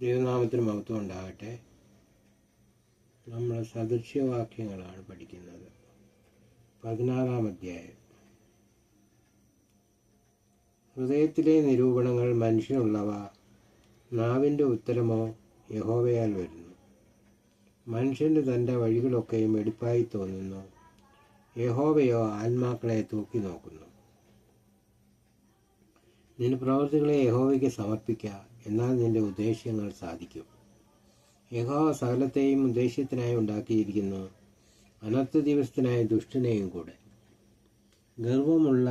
ദൈവനാമത്തിന് മഹത്വം ഉണ്ടാകട്ടെ. നമ്മൾ സദൃശ്യവാക്യങ്ങളാണ് പഠിക്കുന്നത്. 16-ാം അധ്യായം. ഹൃദയത്തിലെ നിരൂപണങ്ങൾ മനുഷ്യനുള്ളവ, നാവിൻ്റെ ഉത്തരമോ യഹോവയാൽ വരുന്നു. മനുഷ്യന് തൻ്റെ വഴികളൊക്കെയും എടുപ്പായി തോന്നുന്നു, യഹോവയോ ആത്മാക്കളെ തൂക്കി നോക്കുന്നു. നിന്റെ പ്രവൃത്തികളെ യഹോവയ്ക്ക് സമർപ്പിക്കുക, എന്നാൽ നിന്റെ ഉദ്ദേശ്യങ്ങൾ സാധിക്കും. യഹോവ സകലത്തെയും ഉദ്ദേശ്യത്തിനായി ഉണ്ടാക്കിയിരിക്കുന്നു, അനർത്ഥ ദിവസത്തിനായ ദുഷ്ടനെയും കൂടെ. ഗർവമുള്ള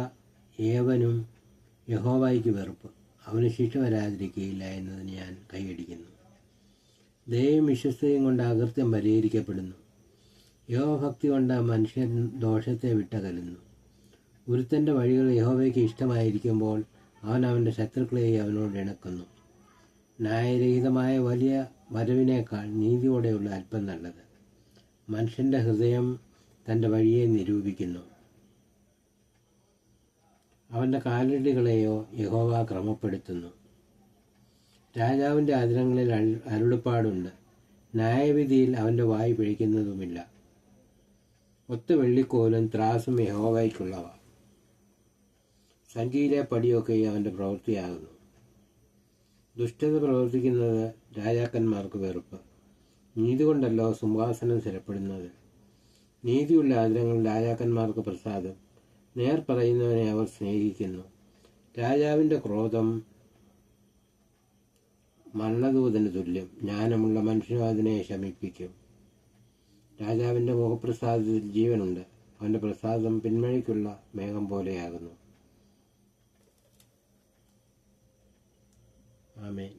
ഏവനും യഹോവയ്ക്ക് വെറുപ്പ്, അവന് ശിക്ഷ വരാതിരിക്കുകയില്ല എന്നതിന് ഞാൻ കൈയടിക്കുന്നു. ദയയും വിശ്വസ്തയും കൊണ്ട് അകൃത്യം പരിഹരിക്കപ്പെടുന്നു, യഹോഭക്തി കൊണ്ട് മനുഷ്യൻ ദോഷത്തെ വിട്ടകലുന്നു. ഒരുത്തൻ്റെ വഴികൾ യഹോവയ്ക്ക് ഇഷ്ടമായിരിക്കുമ്പോൾ അവൻ അവൻ്റെ ശത്രുക്കളെ അവനോട് ഇണക്കുന്നു. ന്യായരഹിതമായ വലിയ വരവിനേക്കാൾ നീതിയോടെയുള്ള അല്പം നല്ലത്. മനുഷ്യൻ്റെ ഹൃദയം തൻ്റെ വഴിയെ നിരൂപിക്കുന്നു, അവൻ്റെ കാലടികളെയോ യഹോവ ക്രമപ്പെടുത്തുന്നു. രാജാവിൻ്റെ അധരങ്ങളിൽ അരുളപ്പാടുണ്ട്, ന്യായവിധിയിൽ അവൻ്റെ വായ് പിഴയ്ക്കുന്നതുമില്ല. ഒത്ത വെള്ളിക്കോലും ത്രാസും യഹോവയ്ക്കുള്ളവ, സഞ്ചിയിലെ പടിയൊക്കെ അവൻ്റെ പ്രവൃത്തിയാകുന്നു. ദുഷ്ടത പ്രവർത്തിക്കുന്നത് രാജാക്കന്മാർക്ക് വെറുപ്പ്, നീതി കൊണ്ടല്ലോ സിംഹാസനം സ്ഥിരപ്പെടുന്നത്. നീതിയുള്ള ആദരങ്ങൾ രാജാക്കന്മാർക്ക് പ്രസാദം, നേർ പറയുന്നവനെ അവർ സ്നേഹിക്കുന്നു. രാജാവിൻ്റെ ക്രോധം മരണദൂതന് തുല്യം, ജ്ഞാനമുള്ള മനുഷ്യനും അതിനെ ശമിപ്പിക്കും. രാജാവിൻ്റെ മുഖപ്രസാദത്തിൽ ജീവനുണ്ട്, അവൻ്റെ പ്രസാദം പിന്മഴയ്ക്കുള്ള മേഘം പോലെയാകുന്നു. ആമേൻ.